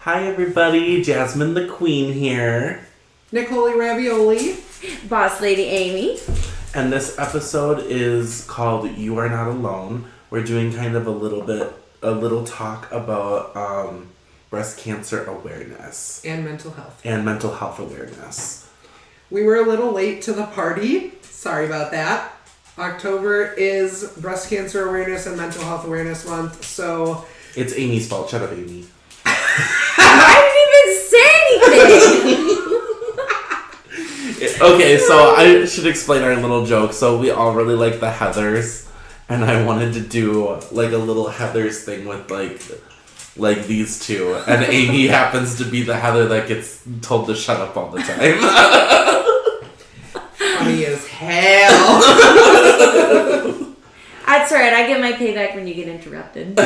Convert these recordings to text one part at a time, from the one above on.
Hi everybody, Jasmine the Queen here. Nicole Ravioli. Boss Lady Amy. And this episode is called You Are Not Alone. We're doing kind of a little talk about breast cancer awareness. And mental health. And mental health awareness. We were a little late to the party. Sorry about that. October is Breast Cancer Awareness and Mental Health Awareness Month, so... It's Amy's fault. Shut up, Amy. I didn't even say anything! Okay, so I should explain our little joke. So we all really like the Heathers, and I wanted to do like a little Heathers thing with like these two, and Amy happens to be the Heather that gets told to shut up all the time. Funny as hell. That's right, I get my payback when you get interrupted.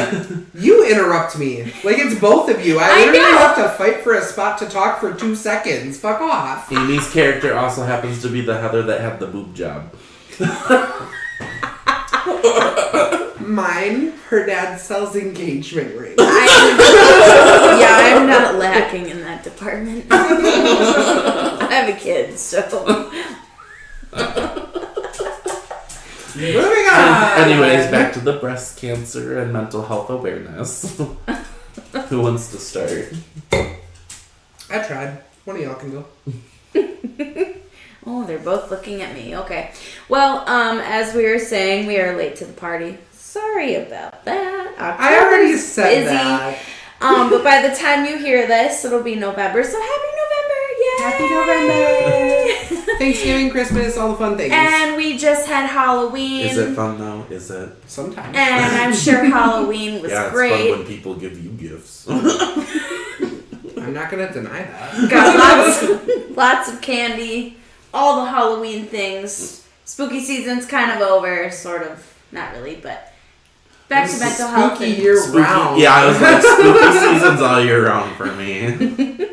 You interrupt me. Like it's both of you. I literally have to fight for a spot to talk for 2 seconds. Fuck off. Amy's character also happens to be the Heather that had the boob job. Mine, her dad sells engagement rings. I'm not lacking in that department. I have a kid, so... Moving on! Anyways, back to the breast cancer and mental health awareness. Who wants to start? I tried. One of y'all can go. Oh, they're both looking at me. Okay. Well, as we were saying, we are late to the party. Sorry about that. I already said that. But by the time you hear this, it'll be November. So happy November! Yay! Happy November! Thanksgiving, Christmas, all the fun things. And we just had Halloween. Is it fun though? Is it? Sometimes. And I'm sure Halloween was great. Yeah, it's fun when people give you gifts. I'm not gonna deny that. Got lots of candy, all the Halloween things. Spooky season's kind of over, sort of. Not really, but back to mental health. Spooky year round. Yeah, I was like, spooky season's all year round for me.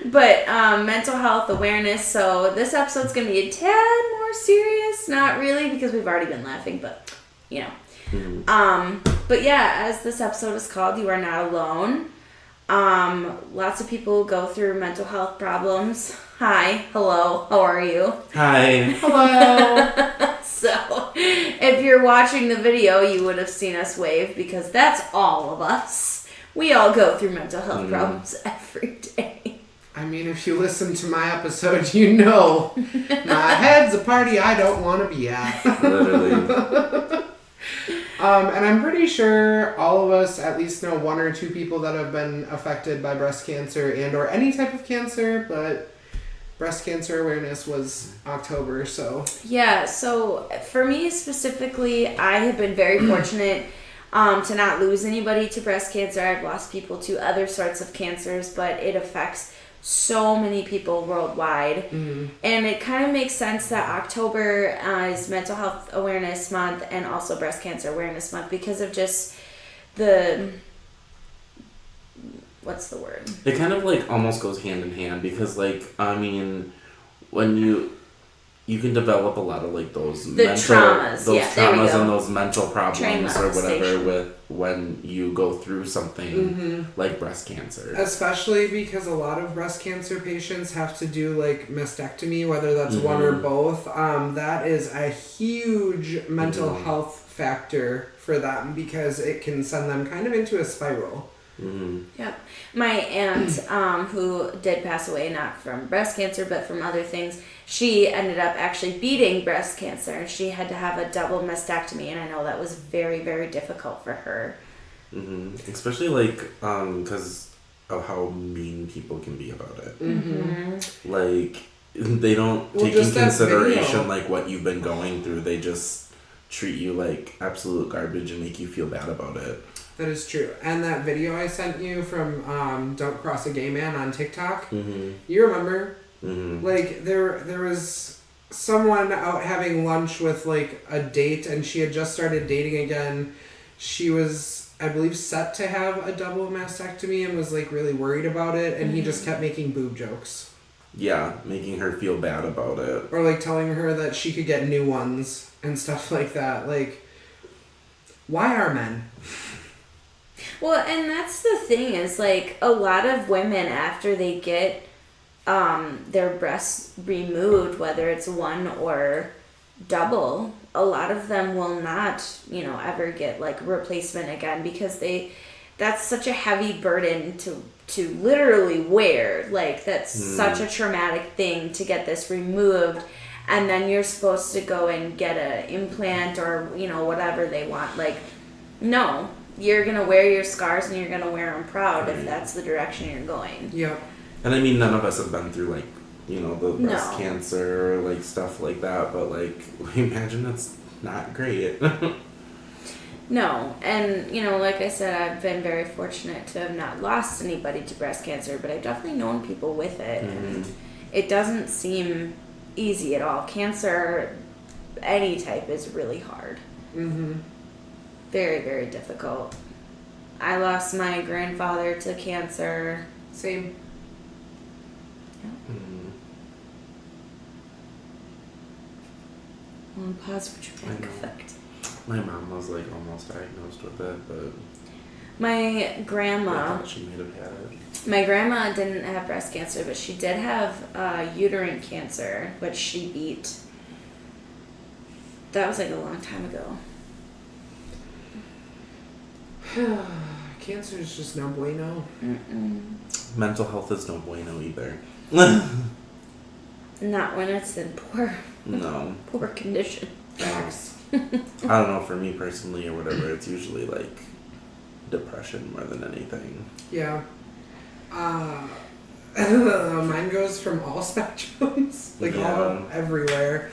But mental health awareness. So this episode's gonna be a tad more serious. Not really, because we've already been laughing, but you know. Mm-hmm. But yeah, as this episode is called, You Are Not Alone. Lots of people go through mental health problems. Hi, hello, how are you? Hi. Hello. So, if you're watching the video, you would have seen us wave because that's all of us. We all go through mental health problems every day. I mean, if you listen to my episode, you know my head's a party I don't want to be at. Literally. And I'm pretty sure all of us at least know 1 or 2 people that have been affected by breast cancer and or any type of cancer, but breast cancer awareness was October, so. Yeah, so for me specifically, I have been very fortunate to not lose anybody to breast cancer. I've lost people to other sorts of cancers, but it affects so many people worldwide. And it kind of makes sense that October is Mental Health Awareness Month and also Breast Cancer Awareness Month because of just what's the word? It kind of like almost goes hand in hand because I mean, when you can develop a lot of like those traumas and those mental problems or whatever with when you go through something like breast cancer. Especially because a lot of breast cancer patients have to do like mastectomy, whether that's one or both. That is a huge mental health factor for them because it can send them kind of into a spiral. Yep. My aunt, who did pass away not from breast cancer but from other things, she ended up actually beating breast cancer and she had to have a double mastectomy, and I know that was very, very difficult for her. Especially like because of how mean people can be about it. Like they don't take in consideration like what you've been going through. They just treat you like absolute garbage and make you feel bad about it. That is true. And that video I sent you from Don't Cross a Gay Man on TikTok, you remember? Like, there was someone out having lunch with, like, a date, and she had just started dating again. She was, I believe, set to have a double mastectomy and was, like, really worried about it, and he just kept making boob jokes. Yeah, making her feel bad about it. Or, like, telling her that she could get new ones and stuff like that. Like, why are men? Well, and that's the thing is, like, a lot of women, after they get their breasts removed, whether it's one or double, a lot of them will not, ever get, like, replacement again because that's such a heavy burden to literally wear. Like, that's such a traumatic thing to get this removed. And then you're supposed to go and get an implant or, whatever they want. Like, no. You're going to wear your scars and you're going to wear them proud if that's the direction you're going. Yep. And I mean, none of us have been through, like, the breast cancer, like, stuff like that. But, like, imagine it's not great. No. And, like I said, I've been very fortunate to have not lost anybody to breast cancer. But I've definitely known people with it. And it doesn't seem easy at all. Cancer, any type, is really hard. Mm-hmm. Very, very difficult. I lost my grandfather to cancer. Same. Yeah. On pause for dramatic effect. My mom was like almost diagnosed with it, but my grandma. I thought she might have had it. My grandma didn't have breast cancer, but she did have uterine cancer, which she beat. That was like a long time ago. Cancer is just no bueno. Mental health is no bueno either. Not when it's in poor condition. Facts. I don't know, for me personally or whatever, it's usually like depression more than anything. Yeah. Mine goes from all spectrums, like all everywhere.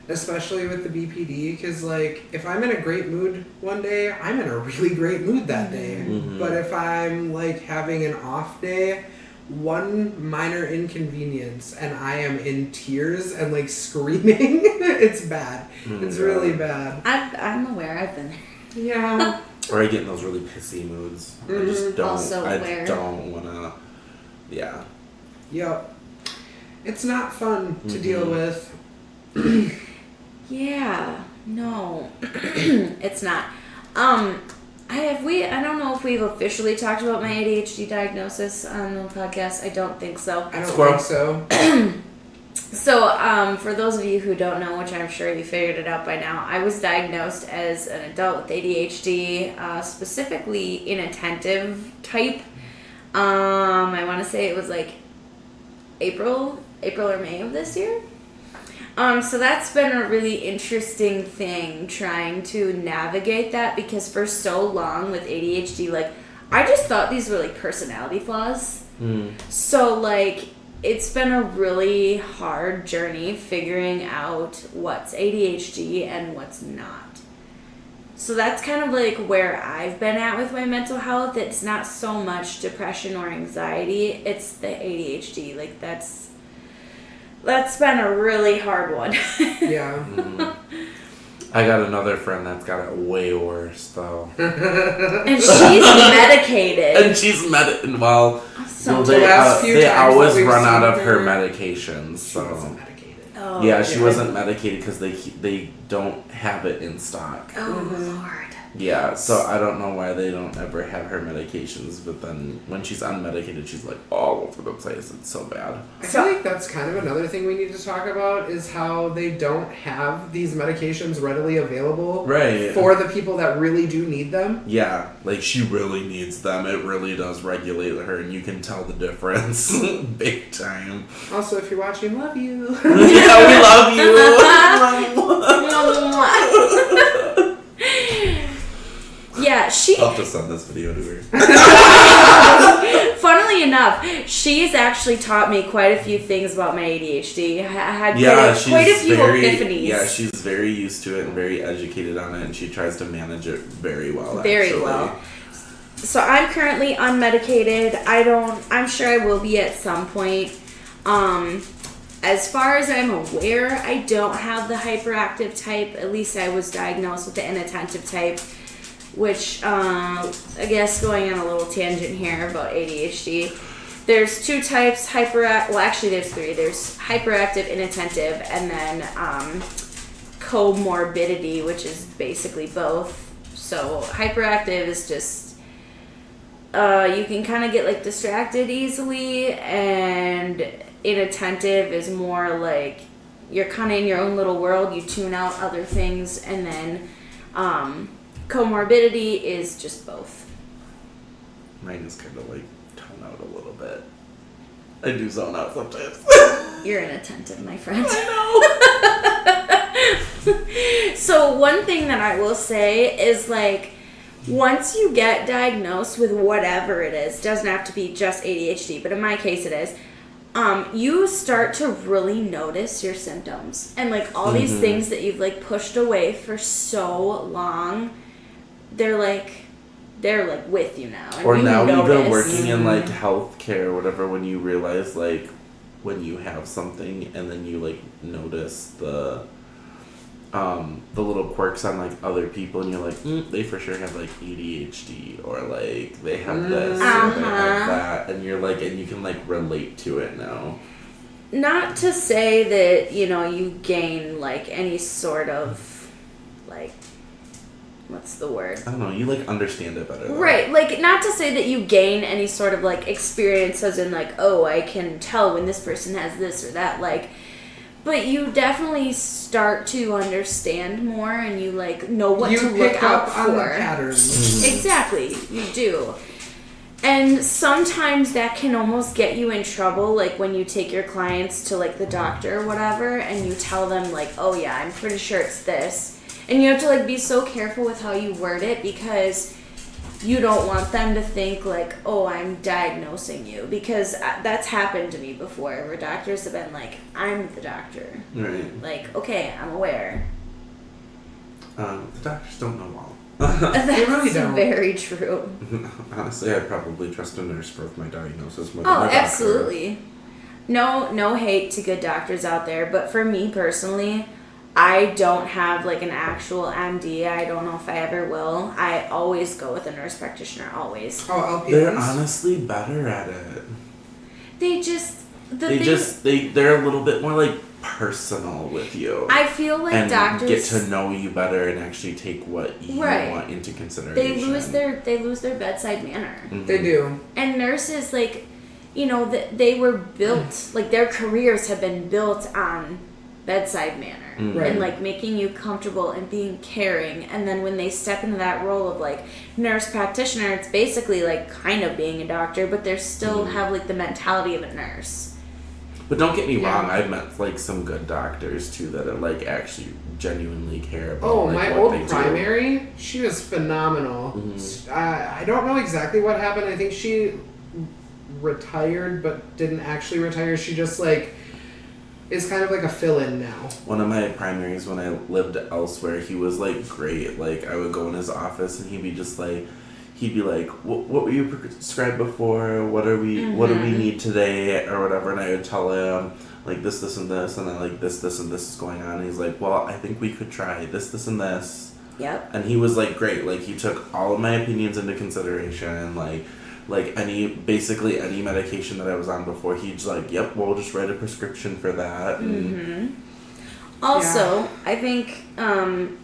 Especially with the BPD, because, like, if I'm in a great mood one day, I'm in a really great mood that day. Mm-hmm. But if I'm, like, having an off day, one minor inconvenience, and I am in tears and, like, screaming, it's bad. It's really bad. I'm aware. I've been there. Yeah. Or I get in those really pissy moods. I just don't want to, yeah. Yep. It's not fun to deal with. Yeah, no, it's not. I don't know if we've officially talked about my ADHD diagnosis on the podcast. I don't think so. I don't think so. So, for those of you who don't know, which I'm sure you figured it out by now, I was diagnosed as an adult with ADHD, specifically inattentive type. I want to say it was like April or May of this year. So that's been a really interesting thing, trying to navigate that, because for so long with ADHD, like, I just thought these were, like, personality flaws. So, like, it's been a really hard journey figuring out what's ADHD and what's not. So that's kind of, like, where I've been at with my mental health. It's not so much depression or anxiety, it's the ADHD. Like, that's been a really hard one. Yeah. I got another friend that's got it way worse, though. And she's medicated. And she's well, they always run out of her medications. So. She wasn't medicated. Oh, yeah, she wasn't medicated because they don't have it in stock. Oh, Lord. Yeah, so I don't know why they don't ever have her medications, but then when she's unmedicated, she's like all over the place. It's so bad. I feel like that's kind of another thing we need to talk about, is how they don't have these medications readily available for the people that really do need them. Yeah, like she really needs them. It really does regulate her, and you can tell the difference big time. Also, if you're watching, love you. Yeah, we love you. Yeah, I'll have to send this video to her. Funnily enough, she's actually taught me quite a few things about my ADHD. I had quite a few epiphanies. Yeah, she's very used to it and very educated on it, and she tries to manage it very well. Very well. So I'm currently unmedicated. I'm sure I will be at some point. As far as I'm aware, I don't have the hyperactive type. At least I was diagnosed with the inattentive type. Which, I guess going on a little tangent here about ADHD, there's two types, there's three. There's hyperactive, inattentive, and then comorbidity, which is basically both. So hyperactive is just you can kind of get like distracted easily, and inattentive is more like you're kind of in your own little world. You tune out other things, and then comorbidity is just both. Mine is kind of like tone out a little bit. I do zone out sometimes. You're inattentive, my friend. I know. So one thing that I will say is like, once you get diagnosed with whatever it is, doesn't have to be just ADHD, but in my case it is, you start to really notice your symptoms and like all these things that you've like pushed away for so long, they're like with you now. And or you now notice. even working in like healthcare or whatever, when you realize like when you have something and then you like notice the little quirks on like other people and you're like, they for sure have like ADHD or like they have this or they have that, and you're like, and you can like relate to it now. Not to say that, you know, you gain like any sort of like, what's the word? I don't know, you like understand it better though. Right, like not to say that you gain any sort of like experience as in like, oh, I can tell when this person has this or that, like, but you definitely start to understand more and you like know what to look out for. You pick up on the patterns. Exactly, you do. And sometimes that can almost get you in trouble, like when you take your clients to like the doctor or whatever and you tell them like, oh yeah, I'm pretty sure it's this. And you have to like be so careful with how you word it because you don't want them to think like, oh, I'm diagnosing you, because that's happened to me before where doctors have been like, I'm the doctor. Right. Like, okay, I'm aware. The doctors don't know all. That's They really don't. very true. Honestly, I'd probably trust a nurse for my diagnosis more than Oh, my doctor. absolutely. No hate to good doctors out there, but for me personally, I don't have like an actual MD. I don't know if I ever will. I always go with a nurse practitioner, always. Oh, LPNs? They're honestly better at it. They're a little bit more like personal with you. I feel like and doctors get to know you better and actually take what you want into consideration. They lose their bedside manner. Mm-hmm. They do. And nurses, like, you know, they were built, like their careers have been built on bedside manner and like making you comfortable and being caring. And then when they step into that role of like nurse practitioner, it's basically like kind of being a doctor, but they still have like the mentality of a nurse. But don't get me wrong, I've met like some good doctors too that are like actually genuinely care about. Oh, like, my what old they primary, she was phenomenal. Mm-hmm. I don't know exactly what happened. I think she retired, but didn't actually retire. She just like is kind of like a fill-in now. One of my primaries when I lived elsewhere, he was like great. Like I would go in his office and he'd be like, what were you prescribed before? What do we need today or whatever? And I would tell him like this and this, and then like this and this is going on. And he's like, well, I think we could try this and this. Yep. And he was like great. Like he took all of my opinions into consideration. Like any medication that I was on before, he's like, yep, we'll just write a prescription for that. Also, I think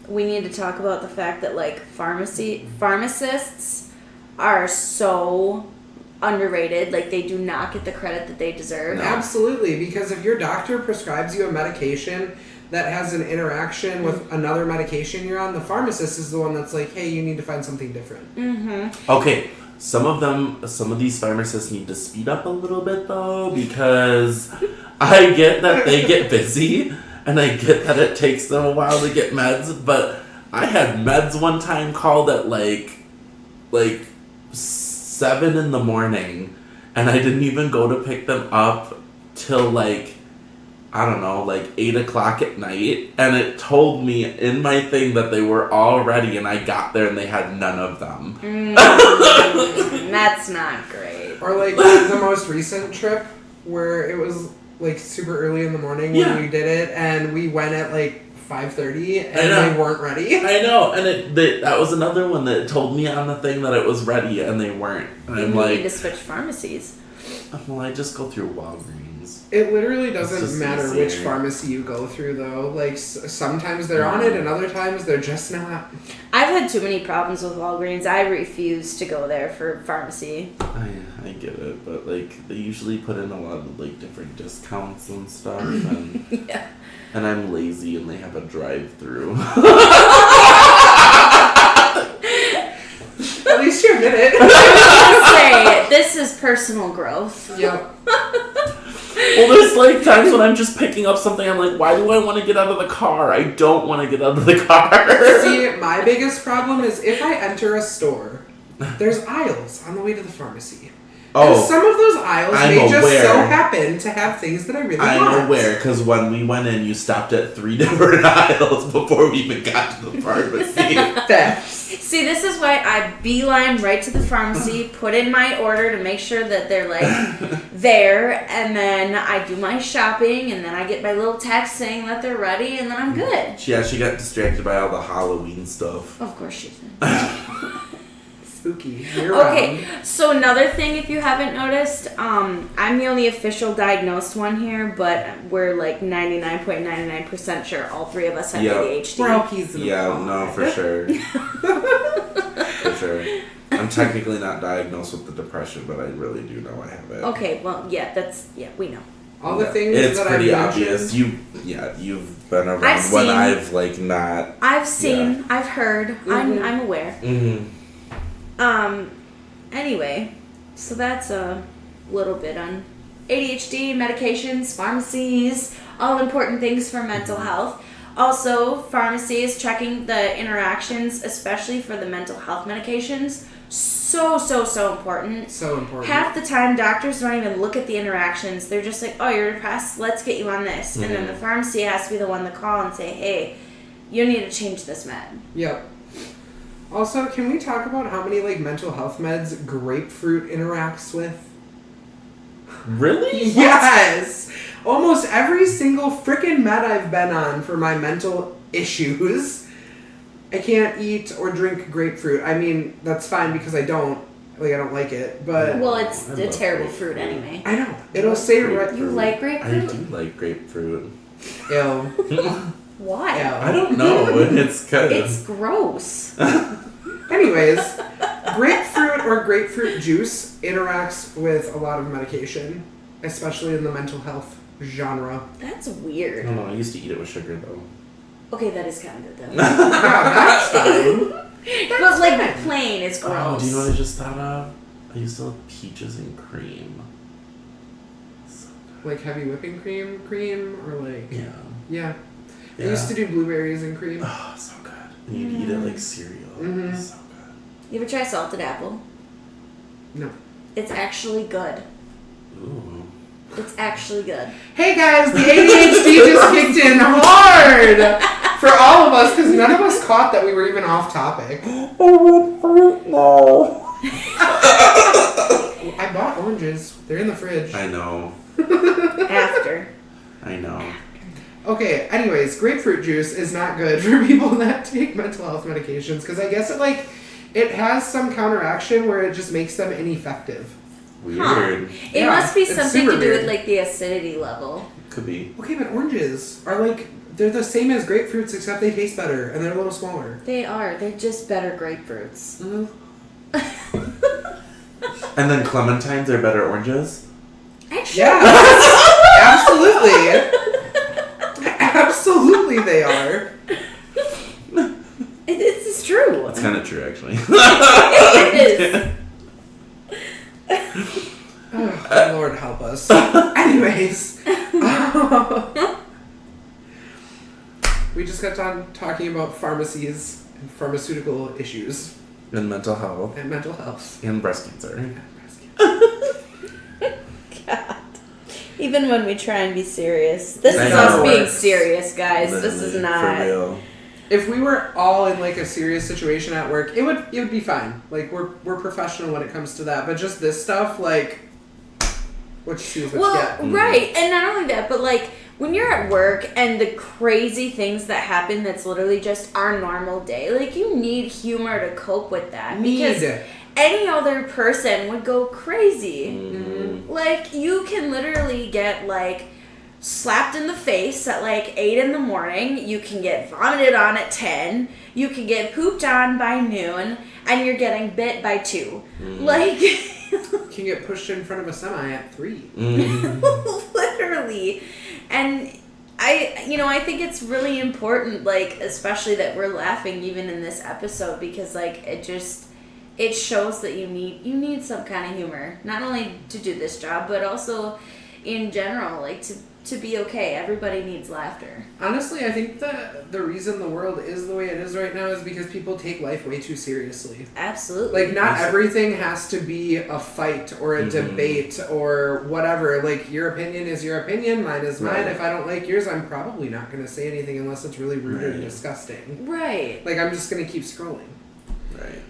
we need to talk about the fact that like pharmacists are so underrated. Like they do not get the credit that they deserve. No. Absolutely, because if your doctor prescribes you a medication that has an interaction with another medication you're on, the pharmacist is the one that's like, hey, you need to find something different. Okay. Some of these pharmacists need to speed up a little bit though, because I get that they get busy and I get that it takes them a while to get meds, but I had meds one time called at like 7 in the morning and I didn't even go to pick them up till like, I don't know, like 8 o'clock at night, and it told me in my thing that they were all ready, and I got there and they had none of them. That's not great. Or like the most recent trip where it was like super early in the morning when we did it, and we went at like 5:30 and they weren't ready. I know, and that was another one that told me on the thing that it was ready and they weren't. And I'm like, need to switch pharmacies. Well, I just go through Walgreens. It literally doesn't matter easier. which pharmacy you go through, though. Like, sometimes they're on it, and other times they're just not. I've had too many problems with Walgreens. I refuse to go there for pharmacy. I get it, but like they usually put in a lot of like different discounts and stuff, and Yeah. and I'm lazy, and they have a drive-through. At least you admit it. I was gonna say, this is personal growth. Yep. Well, there's like times when I'm just picking up something, I'm like, why do I want to get out of the car? I don't want to get out of the car. See, my biggest problem is if I enter a store, there's aisles on the way to the pharmacy. Oh, and some of those aisles I'm may just aware. so happen to have things that I really want. I'm aware, because when we went in, you stopped at 3 different aisles before we even got to the pharmacy. Facts. See, this is why I beeline right to the pharmacy, put in my order to make sure that they're like there, and then I do my shopping, and then I get my little text saying that they're ready, and then I'm good. Yeah, she got distracted by all the Halloween stuff. Of course she did. Spooky. You're Okay, so another thing, if you haven't noticed, I'm the only official diagnosed one here, but we're like 99.99% sure all three of us have Yep. ADHD. We're all peas in a Yeah, pod. no, for sure. For sure. I'm technically not diagnosed with the depression, but I really do know I have it. Okay, well, yeah, we know. All the Yeah. things it's that pretty I've obvious. mentioned. You've been around I've when seen- I've like not. I've seen, I've heard, I'm aware. Mm-hmm. Anyway, so that's a little bit on ADHD, medications, pharmacies, all important things for mental health. Also, pharmacy is checking the interactions, especially for the mental health medications. So important. So important. Half the time, doctors don't even look at the interactions. They're just like, oh, you're depressed, let's get you on this. And then the pharmacy has to be the one to call and say, hey, you need to change this med. Yep. Also, can we talk about how many like mental health meds grapefruit interacts with? Really? Yes! Almost every single freaking med I've been on for my mental issues, I can't eat or drink grapefruit. I mean, that's fine because I don't like it, but... Well, it's I a love terrible grapefruit. fruit anyway. I know. It'll say right... You like I grapefruit? do like grapefruit. Ew. Why? Ew. I don't know. It's good. It's gross. Anyways, grapefruit or grapefruit juice interacts with a lot of medication, especially in the mental health genre. That's I weird. don't know. I used to eat it with sugar though. Okay, that is kind of good though. Yeah, that's fine. But like plain is gross. Oh, do you know what I just thought of? I used to love peaches and cream. So good. Like heavy whipping cream, or like... Yeah. Yeah. I Yeah. used to do blueberries and cream. Oh, so good. And you'd eat it like cereal. Mhm. So good. You ever try salted apple? No. It's actually good. Ooh. It's actually good. Hey guys, the ADHD just kicked in hard for all of us because none of us caught that we were even off topic. I want fruit now. I bought oranges. They're in the fridge. I know. After. I know. Okay, anyways, grapefruit juice is not good for people that take mental health medications because I guess it has some counteraction where it just makes them ineffective. Weird. It Yeah, must be it's something super to do weird. with like the acidity level. Could be. Okay, but oranges are they're the same as grapefruits except they taste better and they're a little smaller. They are. They're just better grapefruits. And then clementines are better oranges? Actually, Yeah, absolutely. Absolutely they are. this is true. That's kind of true, actually. It is. Oh, Lord help us. Anyways. We just got done talking about pharmacies and pharmaceutical issues And mental health. and mental health. And breast cancer. God. Even when we try and be serious. This I is know. us being serious, guys. This is Literally, not. For real. If we were all in like a serious situation at work, it would be fine. Like we're professional when it comes to that. But just this stuff, like what you see is what Well, you get. right. And not only that, but like when you're at work and the crazy things that happen that's literally just our normal day, like you need humor to cope with that. Because any other person would go crazy. Mm-hmm. Like, you can literally get, like, slapped in the face at, like, 8 in the morning. You can get vomited on at 10. You can get pooped on by noon. And you're getting bit by 2. Like... You can get pushed in front of a semi at 3. Literally. And... I think it's really important, like, especially that we're laughing even in this episode because, like, it shows that you need some kind of humor, not only to do this job, but also in general, like, to be okay. Everybody needs laughter. Honestly, I think the reason the world is the way it is right now is because people take life way too seriously. Absolutely. Like, not everything has to be a fight or a debate or whatever. Like, your opinion is your opinion, mine is mine. If I don't like yours, I'm probably not going to say anything unless it's really rude or disgusting. Right. Like, I'm just going to keep scrolling. Right.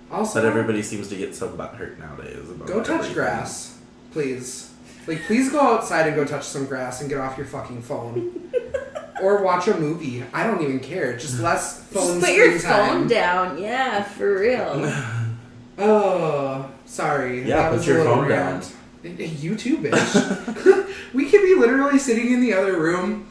Also, but everybody seems to get so butthurt nowadays about go touch everything. grass, please. Like, please go outside and go touch some grass and get off your fucking phone. Or watch a movie. I don't even care. Just less phone Just put your phone down. Yeah, for real. Oh, sorry. Yeah, that put was your a little phone rant. You too, bitch. We could be literally sitting in the other room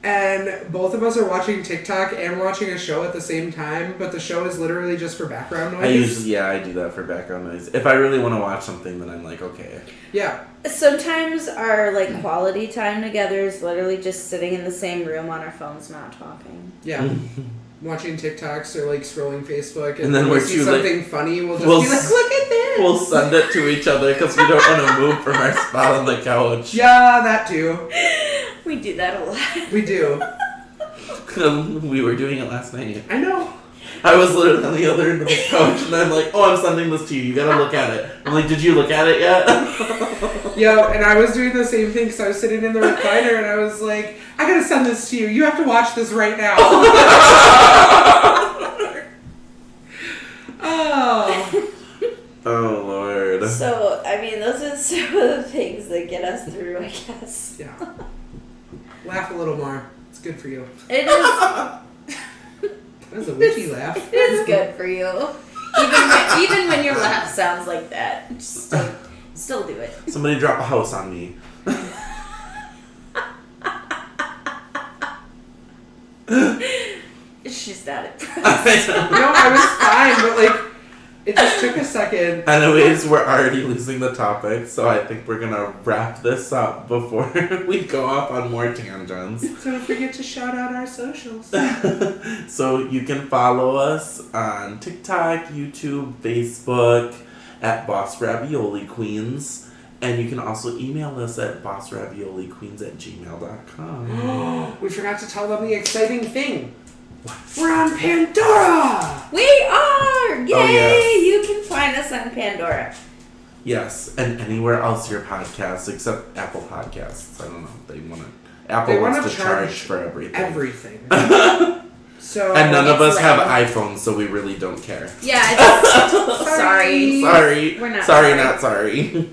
and both of us are watching TikTok and watching a show at the same time, but the show is literally just for background noise. I do that for background noise. If I really want to watch something, then I'm like, okay. Yeah. Sometimes our, like, quality time together is literally just sitting in the same room on our phones not talking. Yeah. Watching TikToks or, like, scrolling Facebook, and then when we see something funny, we'll just be like, look at this! We'll send it to each other because we don't want to move from our spot on the couch. Yeah, that too. We do that a lot. We do. We were doing it last night. I know. I was literally on the other end of the couch, and I'm like, oh, I'm sending this to you. You gotta look at it. I'm like, did you look at it yet? Yo, and I was doing the same thing because I was sitting in the recliner, and I was like, I gotta send this to you. You have to watch this right now. Oh. Oh, Lord. So, I mean, those are some of the things that get us through, I guess. Yeah. Laugh a little more. It's good for you. It is. That was a witchy laugh. It is good for you. Even when your laugh sounds like that, just still do it. Somebody drop a house on me. She's not impressed. No, I was fine, but like, it just took a second. Anyways, we're already losing the topic, so I think we're gonna wrap this up before we go off on more tangents. So don't forget to shout out our socials. So you can follow us on TikTok, YouTube, Facebook at Boss Ravioli Queens. And you can also email us at bossravioliqueens@gmail.com. We forgot to tell them the exciting thing. We're on Pandora! We are! Yay! Oh, yes. You can find us on Pandora. Yes, and anywhere else your podcasts except Apple Podcasts. I don't know. They They wants wanna to charge for everything. So and none of us lame. have iPhones, so we really don't care. Yeah, sorry. Sorry. We're not sorry. sorry. Not sorry.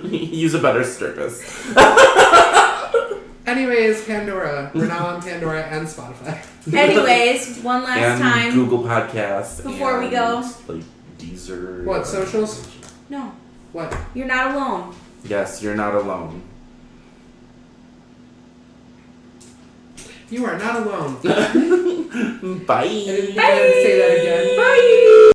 Use a better service. Anyways, Pandora. We're now on Pandora and Spotify. Anyways, one last and time. Google Podcasts. Before we go. Like Deezer. What, socials? No. What? You're not alone. Yes, you're not alone. You are not alone. Bye. I didn't think I had to say that again. Bye.